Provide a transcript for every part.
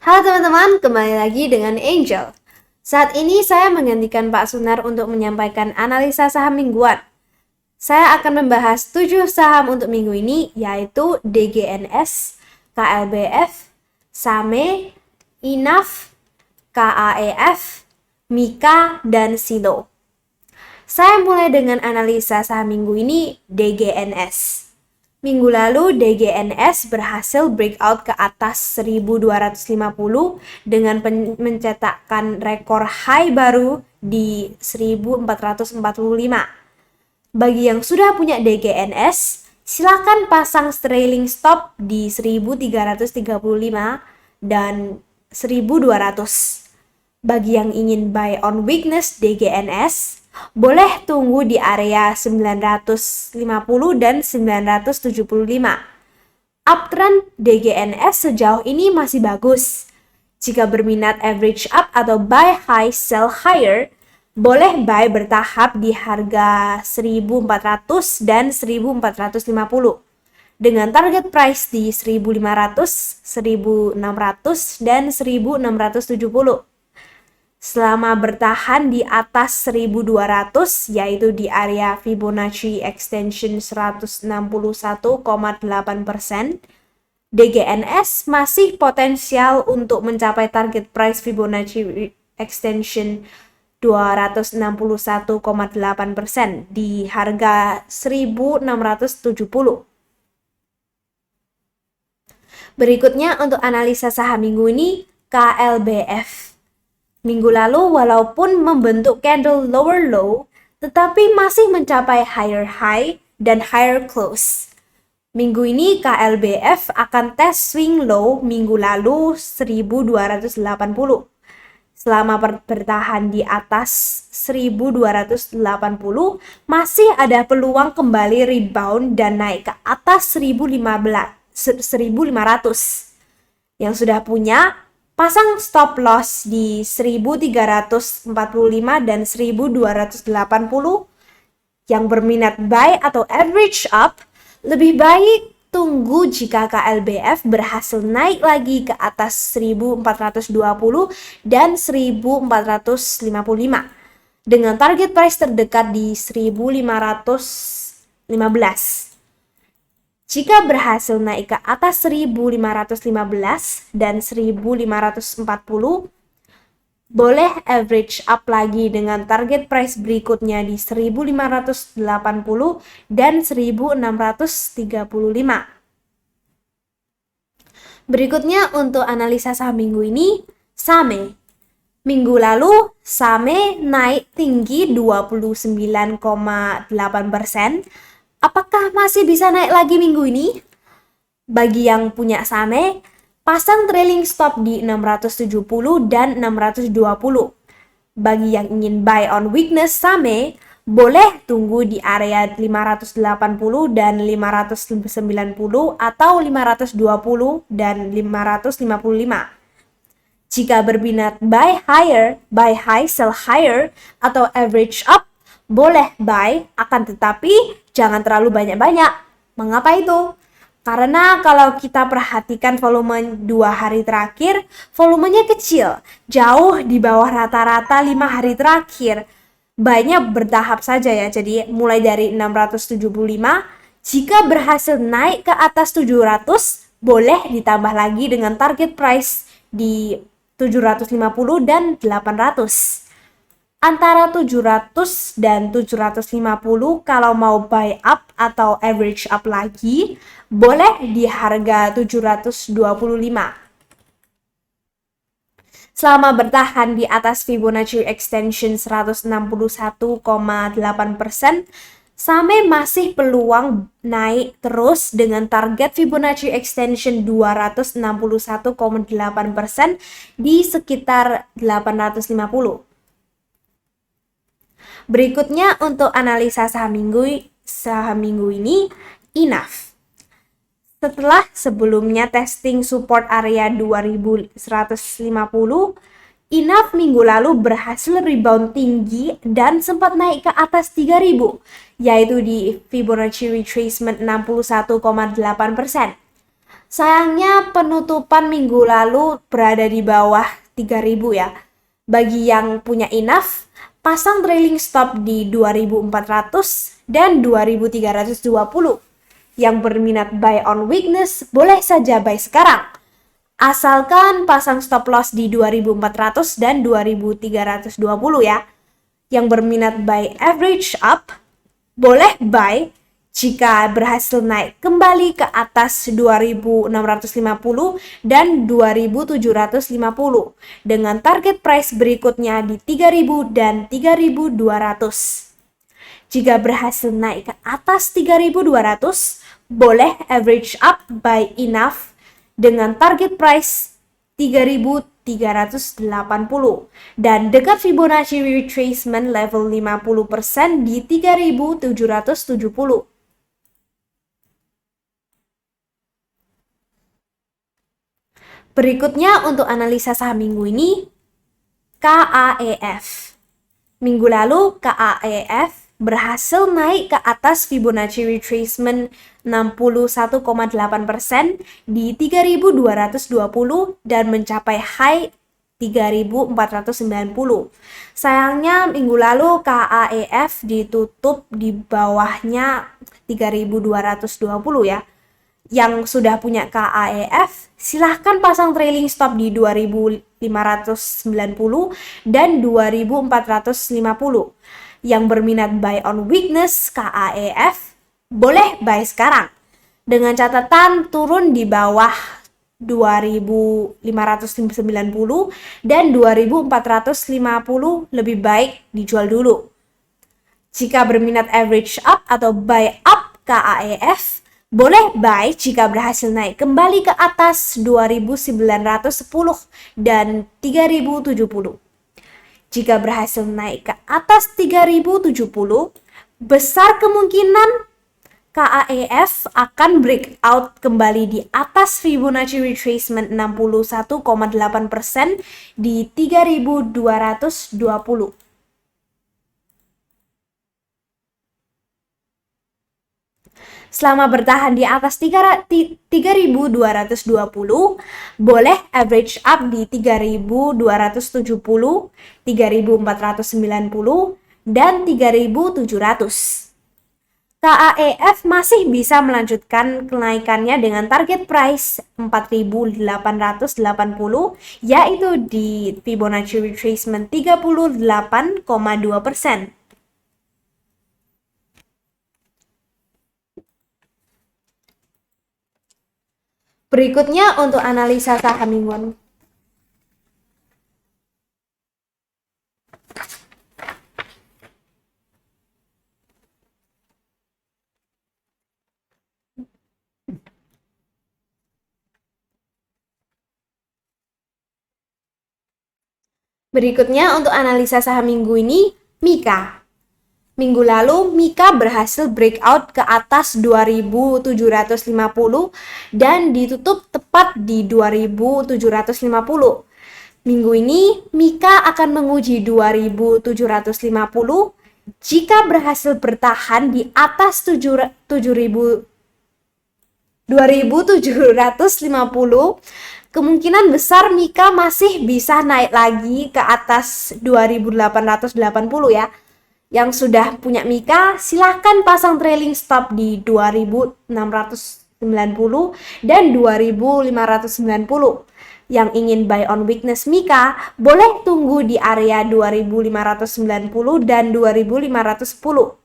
Halo teman-teman, kembali lagi dengan Angel. Saat ini saya menggantikan Pak Sunar untuk menyampaikan analisa saham mingguan. Saya akan membahas 7 saham untuk minggu ini, yaitu DGNS, KLBF, SAME, INAF, KAEF, MIKA, dan SILO. Saya mulai dengan analisa saham minggu ini, DGNS. Minggu lalu DGNS berhasil breakout ke atas 1250 dengan mencetakkan rekor high baru di 1445. Bagi yang sudah punya DGNS, silakan pasang trailing stop di 1335 dan 1200. Bagi yang ingin buy on weakness DGNS, boleh tunggu di area 950 dan 975. Uptrend DGNS sejauh ini masih bagus. Jika berminat average up atau buy high sell higher, boleh buy bertahap di harga 1400 dan 1450 dengan target price di 1500, 1600 dan 1670. Selama bertahan di atas 1200, yaitu di area Fibonacci extension 161,8%, DGNS masih potensial untuk mencapai target price Fibonacci extension 261,8% di harga 1670. Berikutnya untuk analisa saham minggu ini, KLBF. Minggu lalu walaupun membentuk candle lower low, tetapi masih mencapai higher high dan higher close. Minggu ini KLBF akan tes swing low minggu lalu 1280. Selama bertahan di atas 1280, masih ada peluang kembali rebound dan naik ke atas 1500. Yang sudah punya, pasang stop loss di 1345 dan 1280. Yang berminat buy atau average up, lebih baik tunggu jika KLBF berhasil naik lagi ke atas 1420 dan 1455 dengan target price terdekat di 1515. Jika berhasil naik ke atas 1515 dan 1540, boleh average up lagi dengan target price berikutnya di 1580 dan 1635. Berikutnya untuk analisa saham minggu ini, SAME. Minggu lalu, SAME naik tinggi 29,8%. Apakah masih bisa naik lagi minggu ini? Bagi yang punya SAME, pasang trailing stop di 670 dan 620. Bagi yang ingin buy on weakness SAME, boleh tunggu di area 580 dan 590 atau 520 dan 555. Jika berminat buy higher, buy high, sell higher atau average up, boleh buy, akan tetapi jangan terlalu banyak-banyak. Mengapa itu? Karena kalau kita perhatikan volume 2 hari terakhir, volumenya kecil, jauh di bawah rata-rata 5 hari terakhir. Banyak bertahap saja ya, jadi mulai dari 675, jika berhasil naik ke atas 700, boleh ditambah lagi dengan target price di 750 dan 800. Antara 700 dan 750 kalau mau buy up atau average up lagi, boleh di harga 725. Selama bertahan di atas Fibonacci extension 161,8%, SAME masih peluang naik terus dengan target Fibonacci extension 261,8% di sekitar 850. Berikutnya untuk analisa saham minggu ini, INAF. Setelah sebelumnya testing support area 2150, INAF minggu lalu berhasil rebound tinggi dan sempat naik ke atas 3000, yaitu di Fibonacci retracement 61,8%. Sayangnya penutupan minggu lalu berada di bawah 3.000 ya. Bagi yang punya enough, pasang trailing stop di 2.400 dan 2.320. Yang berminat buy on weakness boleh saja buy sekarang. Asalkan pasang stop loss di 2.400 dan 2.320 ya. Yang berminat buy average up boleh buy jika berhasil naik kembali ke atas 2.650 dan 2.750 dengan target price berikutnya di 3.000 dan 3.200. Jika berhasil naik ke atas 3.200, boleh average up by enough dengan target price 3.380 dan dekat Fibonacci retracement level 50% di 3.770. Berikutnya untuk analisa saham minggu ini, KAEF. Minggu lalu KAEF berhasil naik ke atas Fibonacci retracement 61,8% di 3.220 dan mencapai high 3.490. Sayangnya minggu lalu KAEF ditutup di bawahnya 3.220 ya. Yang sudah punya KAEF, silahkan pasang trailing stop di 2.590 dan 2.450. Yang berminat buy on weakness KAEF, boleh buy sekarang. Dengan catatan turun di bawah 2.590 dan 2.450 lebih baik dijual dulu. Jika berminat average up atau buy up KAEF, boleh buy jika berhasil naik kembali ke atas 2.910 dan 3.070. Jika berhasil naik ke atas 3.070, besar kemungkinan KAEF akan breakout kembali di atas Fibonacci retracement 61,8% di 3.220. Selama bertahan di atas 3.220, boleh average up di 3.270, 3.490, dan 3.700. KAEF masih bisa melanjutkan kenaikannya dengan target price 4.880, yaitu di Fibonacci retracement 38,2%. Berikutnya untuk analisa saham mingguan. Berikutnya untuk analisa saham minggu ini, Mika. Minggu lalu, Mika berhasil breakout ke atas 2.750 dan ditutup tepat di 2.750. Minggu ini, Mika akan menguji 2.750 jika berhasil bertahan di atas 2.750. Kemungkinan besar Mika masih bisa naik lagi ke atas 2.880 ya. Yang sudah punya Mika, silahkan pasang trailing stop di 2.690 dan 2.590. Yang ingin buy on weakness Mika, boleh tunggu di area 2.590 dan 2.510.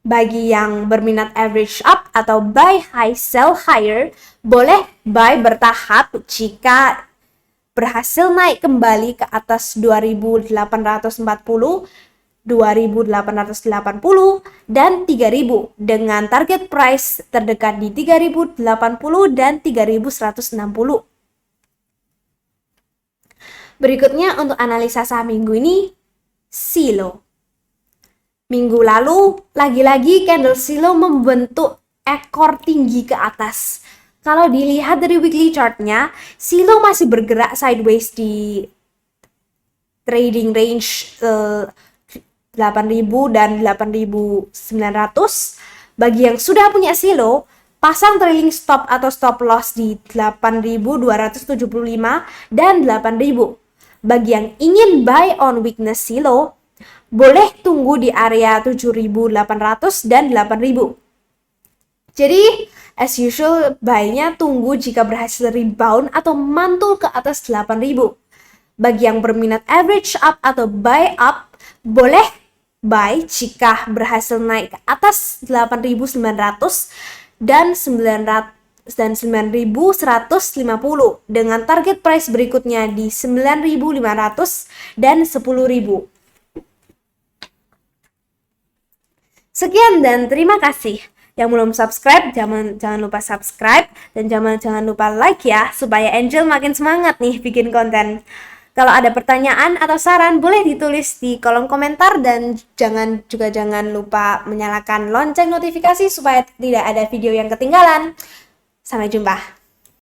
Bagi yang berminat average up atau buy high sell higher, boleh buy bertahap jika berhasil naik kembali ke atas 2.840, 2.880, dan 3.000 dengan target price terdekat di 3.080 dan 3.160. Berikutnya untuk analisa saham minggu ini, Silo. Minggu lalu, lagi-lagi candle Silo membentuk ekor tinggi ke atas. Kalau dilihat dari weekly chartnya, Silo masih bergerak sideways di trading range 8.000 dan 8.900. Bagi yang sudah punya Silo, pasang trailing stop atau stop loss di 8.275 dan 8.000. Bagi yang ingin buy on weakness silo, boleh tunggu di area 7.800 dan 8.000. Jadi, as usual, buy-nya tunggu jika berhasil rebound atau mantul ke atas 8.000. Bagi yang berminat average up atau buy up, boleh buy jika berhasil naik ke atas 8.900 dan 9.150 dengan target price berikutnya di 9.500 dan 10.000. Sekian dan terima kasih. Yang belum subscribe, jangan lupa subscribe dan jangan lupa like ya, supaya Angel makin semangat nih bikin konten. Kalau ada pertanyaan atau saran, boleh ditulis di kolom komentar dan jangan lupa menyalakan lonceng notifikasi supaya tidak ada video yang ketinggalan. Sampai jumpa.